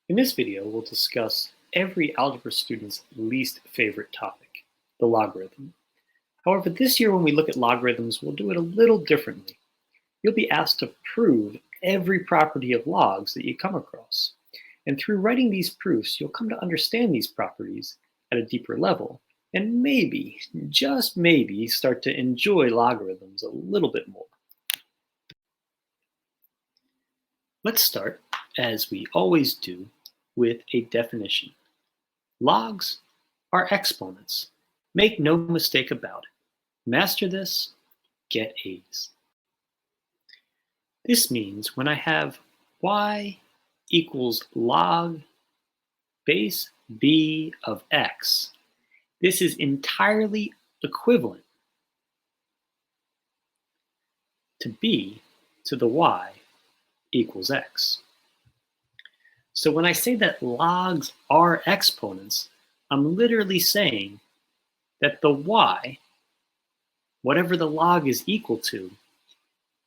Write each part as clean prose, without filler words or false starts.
In this video, we'll discuss every algebra student's least favorite topic, the logarithm. However, this year when we look at logarithms, we'll do it a little differently. You'll be asked to prove every property of logs that you come across. And through writing these proofs, you'll come to understand these properties at a deeper level, and maybe, just maybe, start to enjoy logarithms a little bit more. Let's start, as we always do, with a definition. Logs are exponents. Make no mistake about it. Master this, get A's. This means when I have y equals log base b of x, this is entirely equivalent to b to the y equals x. So when I say that logs are exponents, I'm literally saying that the y, whatever the log is equal to,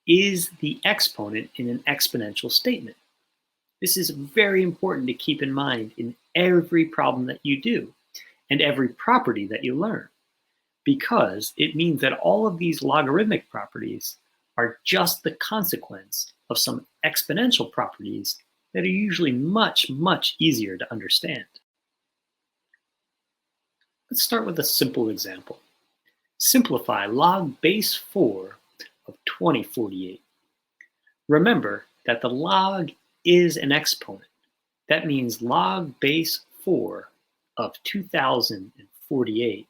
is the exponent in an exponential statement. This is very important to keep in mind in every problem that you do and every property that you learn, because it means that all of these logarithmic properties are just the consequence of some exponential properties that are usually much, much easier to understand. Let's start with a simple example. Simplify log base 4 of 2048. Remember that the log is an exponent. That means log base 4 of 2048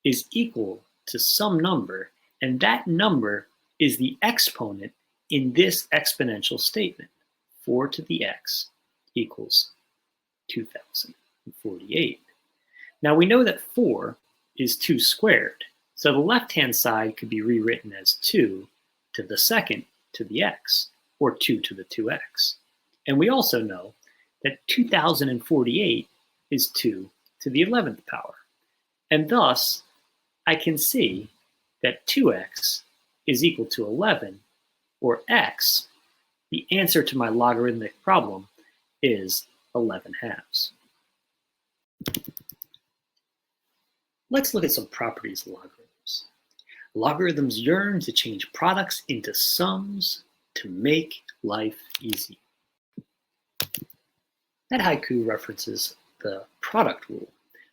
is equal to some number, and that number is the exponent in this exponential statement. 4 to the x equals 2048. Now we know that 4 is 2 squared, so the left-hand side could be rewritten as 2 to the second to the x, or 2 to the 2x. And we also know that 2048 is 2 to the 11th power. And thus, I can see that 2x is equal to 11, or x, the answer to my logarithmic problem, is 11 halves. Let's look at some properties of logarithms. Logarithms yearn to change products into sums to make life easy. That haiku references the product rule.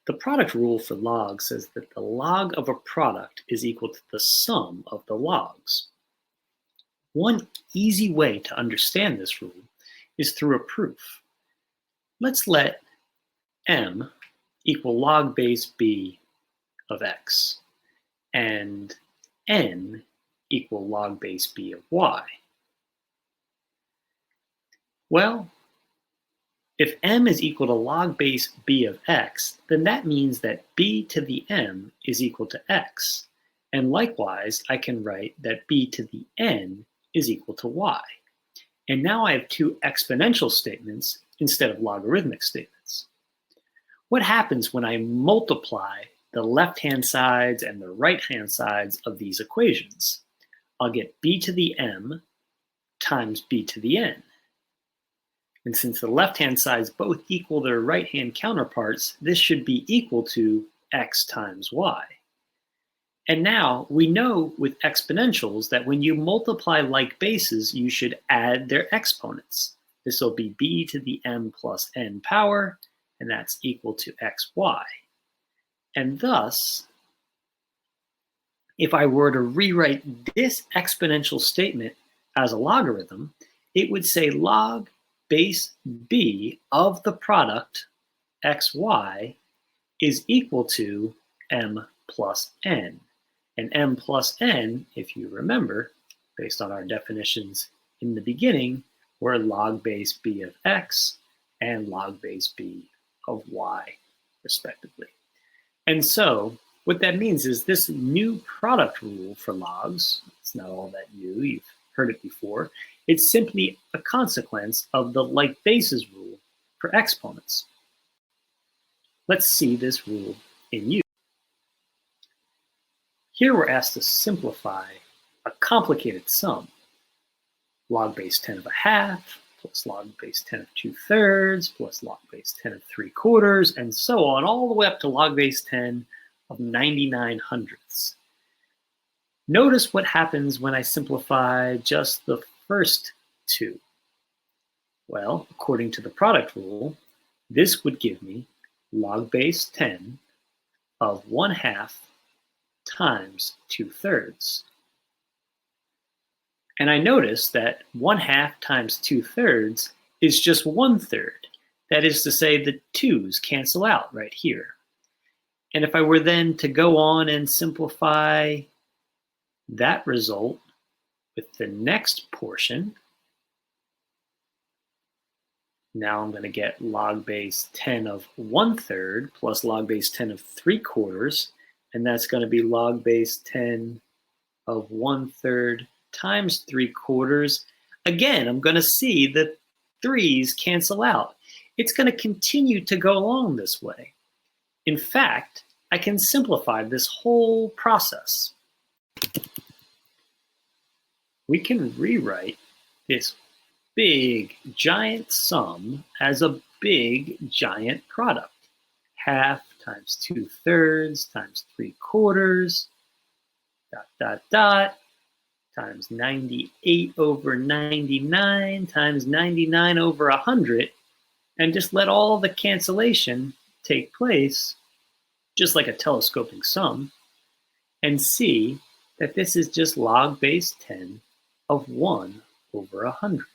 The product rule for logs says that the log of a product is equal to the sum of the logs. One easy way to understand this rule is through a proof. Let's let m equal log base b of x and n equal log base b of y. Well, if m is equal to log base b of x, then that means that b to the m is equal to x. And likewise, I can write that b to the n is equal to y. And now I have two exponential statements instead of logarithmic statements. What happens when I multiply the left-hand sides and the right-hand sides of these equations? I'll get b to the m times b to the n. And since the left-hand sides both equal their right-hand counterparts, this should be equal to x times y. And now we know with exponentials that when you multiply like bases, you should add their exponents. This will be b to the m plus n power, and that's equal to xy. And thus, if I were to rewrite this exponential statement as a logarithm, it would say log base b of the product xy is equal to m plus n. And m plus n, if you remember, based on our definitions in the beginning, were log base b of x and log base b of y, respectively. And so what that means is this new product rule for logs, it's not all that new, you've heard it before, it's simply a consequence of the like bases rule for exponents. Let's see this rule in use. Here we're asked to simplify a complicated sum. Log base 10 of a half plus log base 10 of 2/3 plus log base 10 of 3/4, and so on, all the way up to log base 10 of 99 hundredths. Notice what happens when I simplify just the first two. Well, according to the product rule, this would give me log base 10 of 1/2 times 2/3. And I notice that 1/2 times 2/3 is just 1/3. That is to say, the 2's cancel out right here. And if I were then to go on and simplify that result with the next portion, now I'm going to get log base 10 of 1/3 plus log base 10 of 3/4, and that's going to be log base 10 of 1/3 times 3/4. Again, I'm going to see the 3's cancel out. It's going to continue to go along this way. In fact, I can simplify this whole process. We can rewrite this big giant sum as a big giant product. 1/2 times 2/3 times 3/4, dot, dot, dot, times 98 over 99 times 99 over 100, and just let all the cancellation take place, just like a telescoping sum, and see that this is just log base 10 of 1 over 100.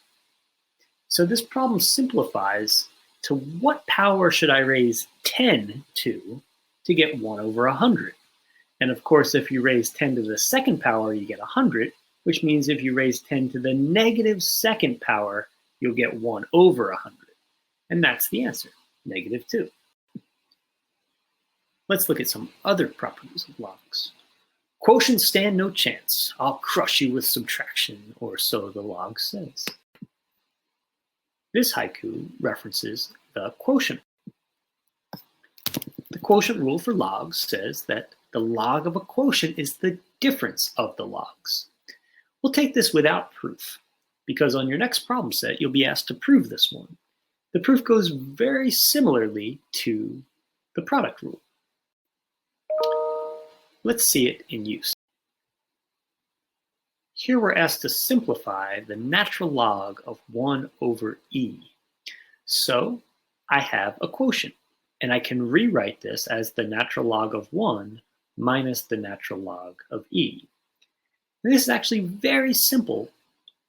So this problem simplifies to what power should I raise 10 to get 1 over 100? And of course, if you raise 10 to the second power, you get 100, which means if you raise 10 to the negative second power, you'll get 1 over 100. And that's the answer, -2. Let's look at some other properties of logs. Quotients stand no chance. I'll crush you with subtraction, or so the log says. This haiku references the quotient. The quotient rule for logs says that the log of a quotient is the difference of the logs. We'll take this without proof, because on your next problem set, you'll be asked to prove this one. The proof goes very similarly to the product rule. Let's see it in use. Here we're asked to simplify the natural log of 1 over e. So I have a quotient, and I can rewrite this as the natural log of 1 minus the natural log of e. And this is actually very simple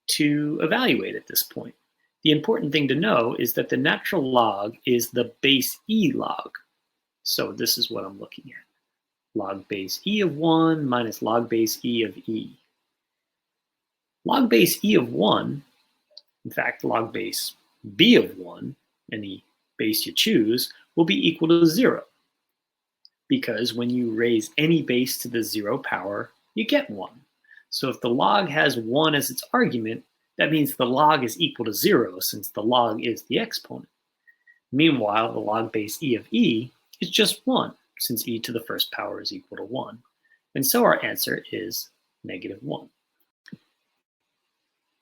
to evaluate at this point. The important thing to know is that the natural log is the base e log. So this is what I'm looking at. Log base e of 1 minus log base e of e. Log base e of 1, in fact, log base b of 1, any base you choose, will be equal to 0. Because when you raise any base to the 0 power, you get 1. So if the log has 1 as its argument, that means the log is equal to 0 since the log is the exponent. Meanwhile, the log base e of e is just 1 since e to the first power is equal to 1. And so our answer is -1.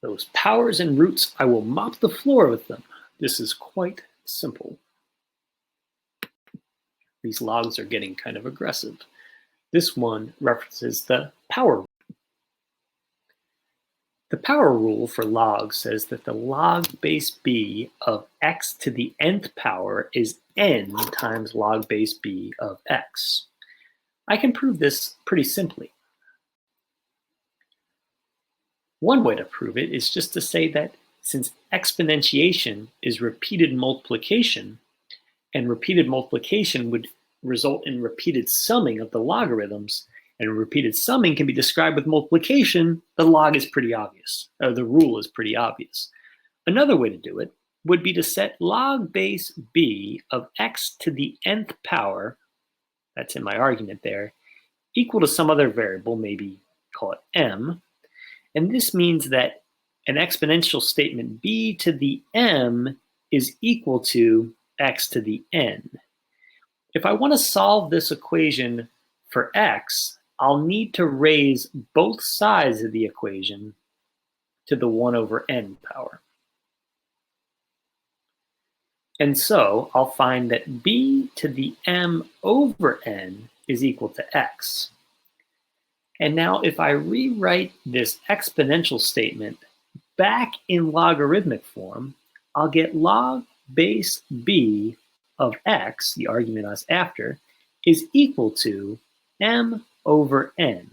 Those powers and roots, I will mop the floor with them. This is quite simple. These logs are getting kind of aggressive. This one references the power rule. The power rule for logs says that the log base b of x to the nth power is n times log base b of x. I can prove this pretty simply. One way to prove it is just to say that since exponentiation is repeated multiplication, and repeated multiplication would result in repeated summing of the logarithms, and repeated summing can be described with multiplication, the log is pretty obvious, or the rule is pretty obvious. Another way to do it would be to set log base b of x to the nth power, that's in my argument there, equal to some other variable, maybe call it m, and this means that an exponential statement b to the m is equal to x to the n. If I want to solve this equation for x, I'll need to raise both sides of the equation to the 1 over n power. And so I'll find that b to the m over n is equal to x. And now if I rewrite this exponential statement back in logarithmic form, I'll get log base b of x, the argument I was after, is equal to m over n.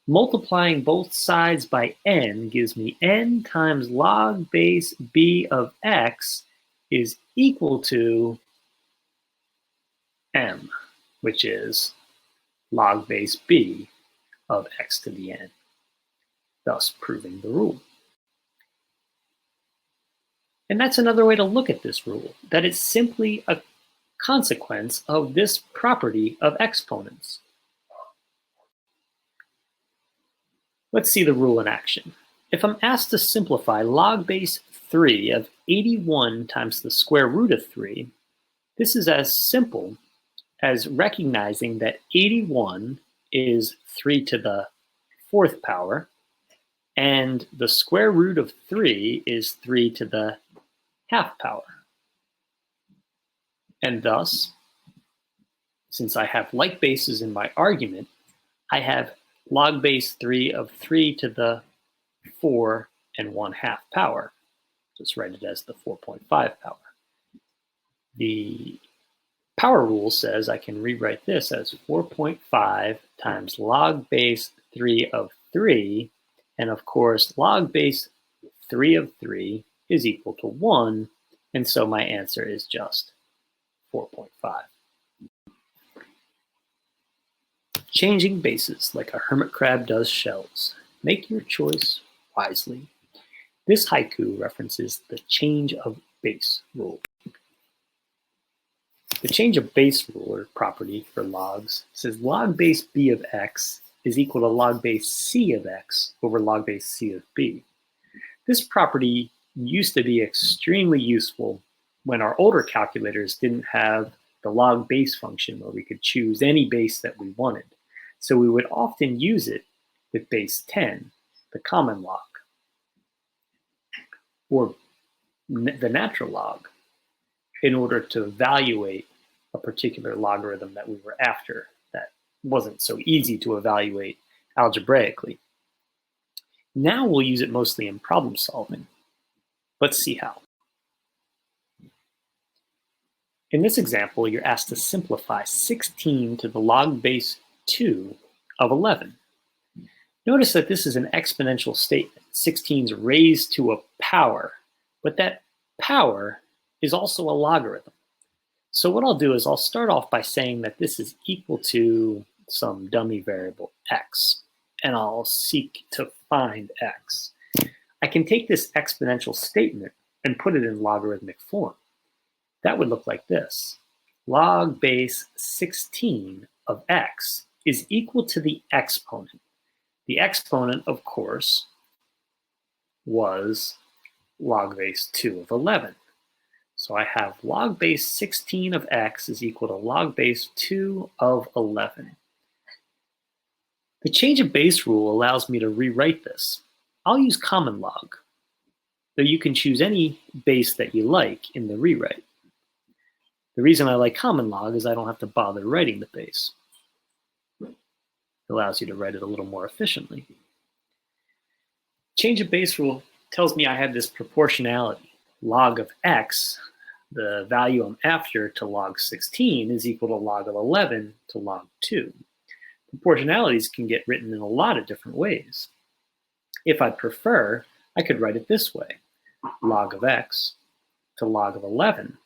Multiplying both sides by n gives me n times log base b of x is equal to m, which is log base b of x to the n, thus proving the rule. And that's another way to look at this rule, that it's simply a consequence of this property of exponents. Let's see the rule in action. If I'm asked to simplify log base 3 of 81 times the square root of 3, this is as simple as recognizing that 81 is 3 to the 4th power, and the square root of 3 is 3 to the half power. And thus, since I have like bases in my argument, I have log base 3 of 3 to the 4 and 1/2 power. Just write it as the 4.5 power. The power rule says I can rewrite this as 4.5 times log base 3 of 3, and of course log base 3 of 3 is equal to 1, and so my answer is just 4.5. Changing bases like a hermit crab does shells. Make your choice wisely. This haiku references the change of base rule. The change of base rule, or property for logs, says log base b of x is equal to log base c of x over log base c of b. This property used to be extremely useful when our older calculators didn't have the log base function where we could choose any base that we wanted. So we would often use it with base 10, the common log, or the natural log, in order to evaluate a particular logarithm that we were after that wasn't so easy to evaluate algebraically. Now we'll use it mostly in problem solving. Let's see how. In this example, you're asked to simplify 16 to the log base 2 of 11. Notice that this is an exponential statement. 16 is raised to a power, but that power is also a logarithm. So what I'll do is I'll start off by saying that this is equal to some dummy variable x, and I'll seek to find x. I can take this exponential statement and put it in logarithmic form. That would look like this. Log base 16 of x is equal to the exponent. The exponent, of course, was log base 2 of 11. So I have log base 16 of x is equal to log base 2 of 11. The change of base rule allows me to rewrite this. I'll use common log, though you can choose any base that you like in the rewrite. The reason I like common log is I don't have to bother writing the base. It allows you to write it a little more efficiently. Change of base rule tells me I have this proportionality. Log of x, the value I'm after, to log 16 is equal to log of 11 to log 2. Proportionalities can get written in a lot of different ways. If I prefer, I could write it this way. Log of x to log of 11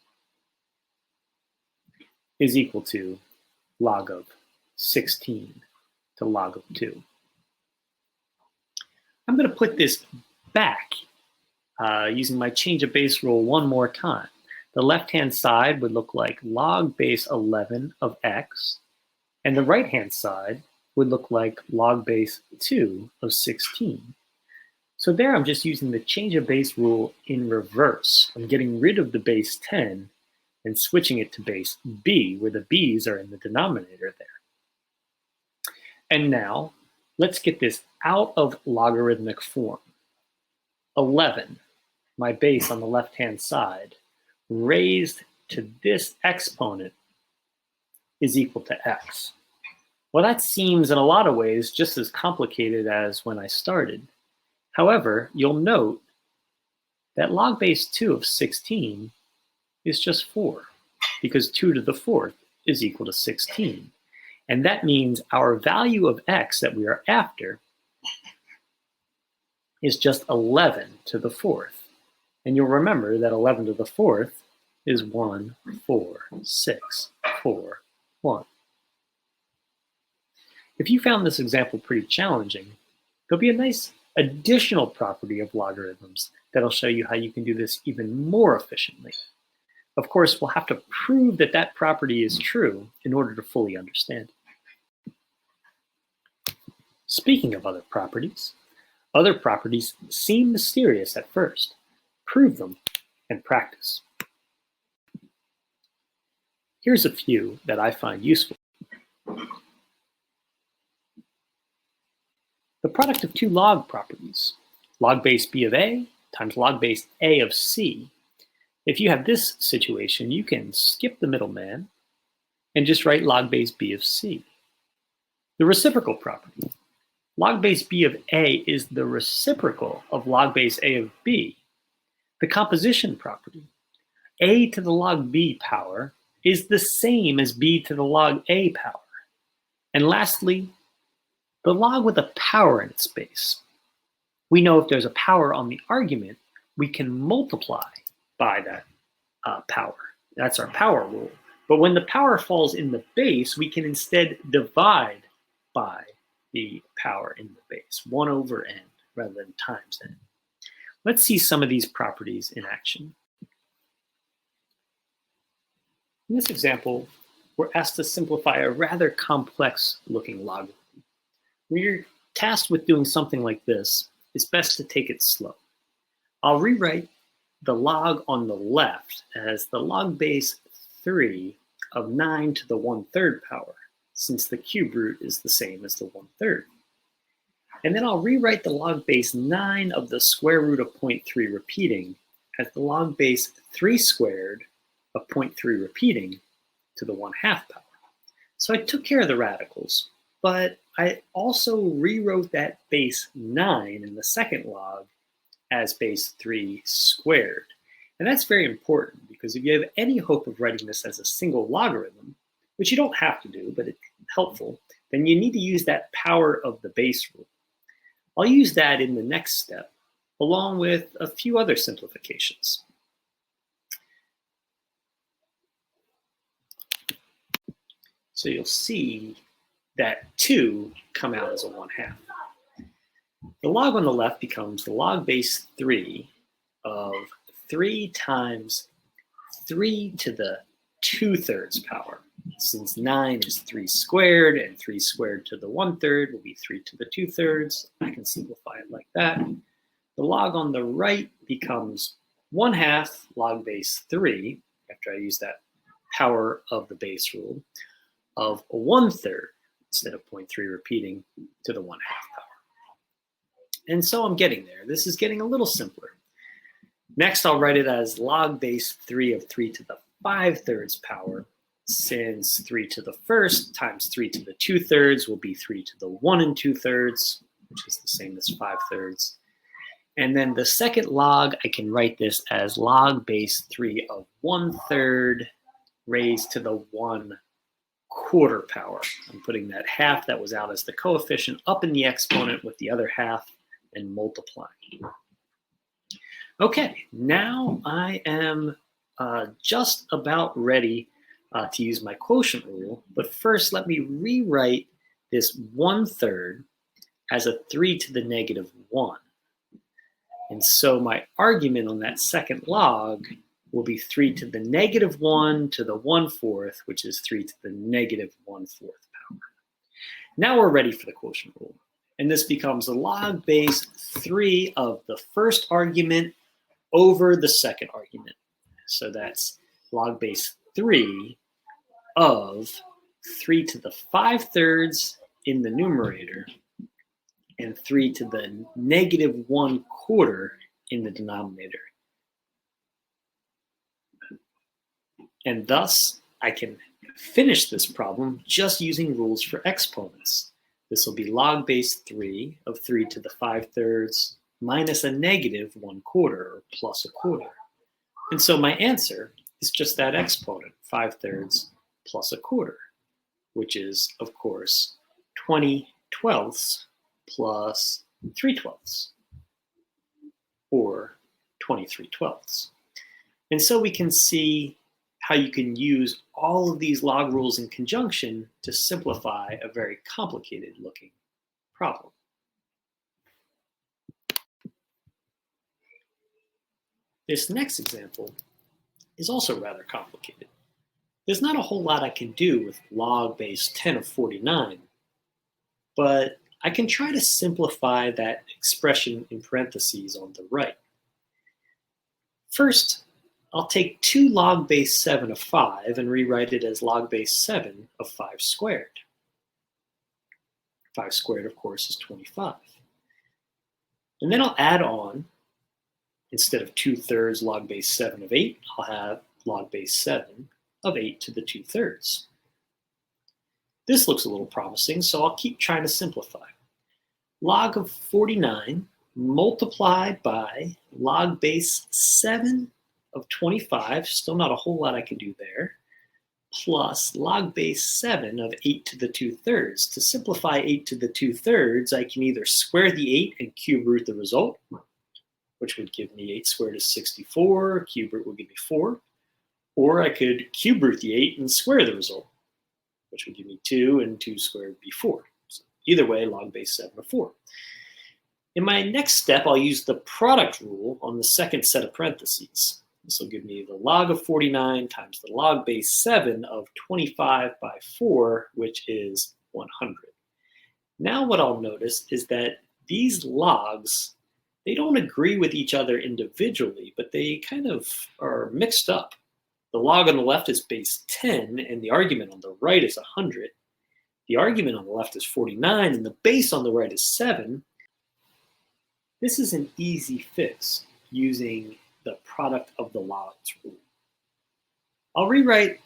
is equal to log of 16 to log of 2. I'm going to put this back using my change of base rule one more time. The left-hand side would look like log base 11 of x, and the right-hand side would look like log base 2 of 16. So there I'm just using the change of base rule in reverse. I'm getting rid of the base 10 and switching it to base b, where the b's are in the denominator there. And now, let's get this out of logarithmic form. 11, my base on the left-hand side, raised to this exponent is equal to x. Well, that seems in a lot of ways just as complicated as when I started. However, you'll note that log base 2 of 16 is just 4, because 2 to the 4th is equal to 16. And that means our value of x that we are after is just 11 to the 4th. And you'll remember that 11 to the 4th is 1, 4, 6, 4, 1. If you found this example pretty challenging, there'll be a nice additional property of logarithms that'll show you how you can do this even more efficiently. Of course, we'll have to prove that that property is true in order to fully understand it. Speaking of other properties seem mysterious at first. Prove them and practice. Here's a few that I find useful. The product of two log properties, log base b of a times log base a of c. If you have this situation, you can skip the middleman and just write log base b of c. The reciprocal property, log base b of a is the reciprocal of log base a of b. The composition property, a to the log b power is the same as b to the log a power. And lastly, the log with a power in its base. We know if there's a power on the argument, we can multiply by that power. That's our power rule. But when the power falls in the base, we can instead divide by the power in the base, 1 over n rather than times n. Let's see some of these properties in action. In this example, we're asked to simplify a rather complex looking logarithm. When you're tasked with doing something like this, it's best to take it slow. I'll rewrite the log on the left as the log base 3 of 9 to the 1/3 power, since the cube root is the same as the 1/3. And then I'll rewrite the log base 9 of the square root of 0.3 repeating as the log base 3 squared of 0.3 repeating to the 1/2 power. So I took care of the radicals, but I also rewrote that base 9 in the second log as base 3 squared. And that's very important because if you have any hope of writing this as a single logarithm, which you don't have to do, but it's helpful, then you need to use that power of the base rule. I'll use that in the next step, along with a few other simplifications. So you'll see that 2 come out as a 1/2. The log on the left becomes the log base 3 of 3 times 3 to the 2/3 power. Since 9 is 3 squared and 3 squared to the 1/3 will be 3 to the 2/3. I can simplify it like that. The log on the right becomes 1/2 log base 3, after I use that power of the base rule, of 1/3 instead of 0.3 repeating to the 1/2 power. And so I'm getting there. This is getting a little simpler. Next, I'll write it as log base 3 of 3 to the 5/3 power, since 3 to the 1st times 3 to the 2/3 will be 3 to the 1 2/3, which is the same as 5/3. And then the second log, I can write this as log base 3 of 1/3 raised to the 1/4 power. I'm putting that half that was out as the coefficient up in the exponent with the other half and multiplying. Okay, now I am just about ready to use my quotient rule, but first let me rewrite this 1/3 as a 3 to the negative 1. And so my argument on that second log will be 3 to the negative 1 to the 1/4, which is 3 to the negative 1/4 power. Now we're ready for the quotient rule. And this becomes a log base 3 of the first argument over the second argument. So that's log base 3 of 3 to the 5/3 in the numerator and 3 to the negative 1/4 in the denominator. And thus, I can finish this problem just using rules for exponents. This will be log base 3 of 3 to the 5/3 minus a negative 1/4 or plus a quarter. And so my answer is just that exponent, 5/3 plus a quarter, which is, of course, 20/12 plus 3/12, or 23/12. And so we can see how you can use all of these log rules in conjunction to simplify a very complicated looking problem. This next example is also rather complicated. There's not a whole lot I can do with log base 10 of 49, but I can try to simplify that expression in parentheses on the right. First, I'll take 2 log base 7 of 5 and rewrite it as log base 7 of 5 squared. 5 squared, of course, is 25. And then I'll add on, instead of 2/3 log base 7 of 8, I'll have log base 7 of 8 to the 2/3. This looks a little promising, so I'll keep trying to simplify. Log of 49 multiplied by log base 7 of 25, still not a whole lot I can do there, plus log base 7 of 8 to the 2/3. To simplify 8 to the 2/3, I can either square the 8 and cube root the result, which would give me 8 squared is 64, cube root would give me 4, or I could cube root the 8 and square the result, which would give me 2, and 2 squared would be 4. So either way, log base 7 of 4. In my next step, I'll use the product rule on the second set of parentheses. This will give me the log of 49 times the log base 7 of 25 by 4, which is 100. Now what I'll notice is that these logs, they don't agree with each other individually, but they kind of are mixed up. The log on the left is base 10, and the argument on the right is 100. The argument on the left is 49, and the base on the right is 7. This is an easy fix using the product of the logs rule. I'll rewrite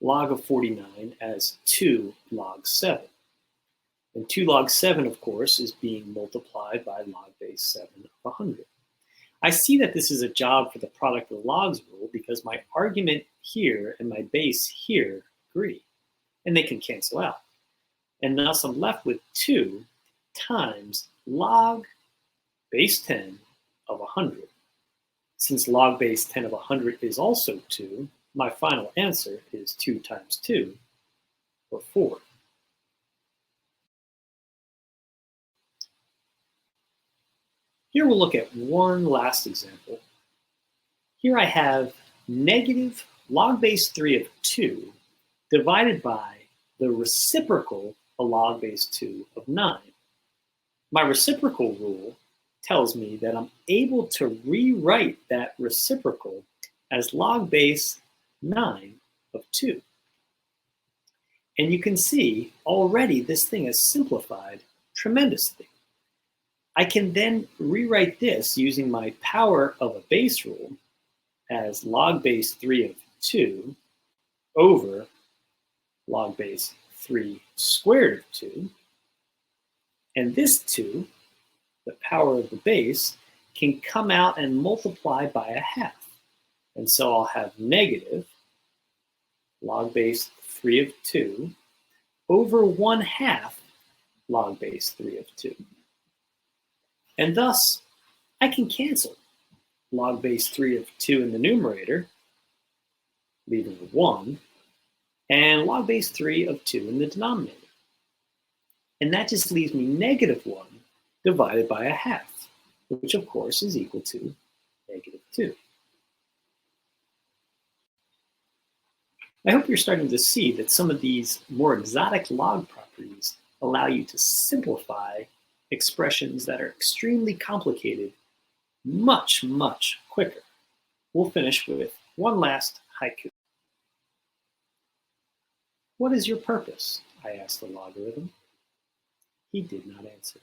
log of 49 as 2 log 7. And 2 log 7, of course, is being multiplied by log base 7 of 100. I see that this is a job for the product of the logs rule because my argument here and my base here agree, and they can cancel out. And thus I'm left with 2 times log base 10 of 100. Since log base 10 of 100 is also 2, my final answer is 2 times 2, or 4. Here we'll look at one last example. Here I have negative log base 3 of 2 divided by the reciprocal of log base 2 of 9. My reciprocal rule tells me that I'm able to rewrite that reciprocal as log base 9 of 2. And you can see already this thing is simplified tremendously. I can then rewrite this using my power of a base rule as log base 3 of 2 over log base 3 squared of 2. And this 2, the power of the base, can come out and multiply by a half. And so I'll have negative log base 3 of 2 over 1/2 log base 3 of 2. And thus, I can cancel log base 3 of 2 in the numerator, leaving a 1, and log base 3 of 2 in the denominator. And that just leaves me negative 1 divided by a half, which of course is equal to negative 2. I hope you're starting to see that some of these more exotic log properties allow you to simplify expressions that are extremely complicated much, much quicker. We'll finish with one last haiku. "What is your purpose?" I asked the logarithm. He did not answer.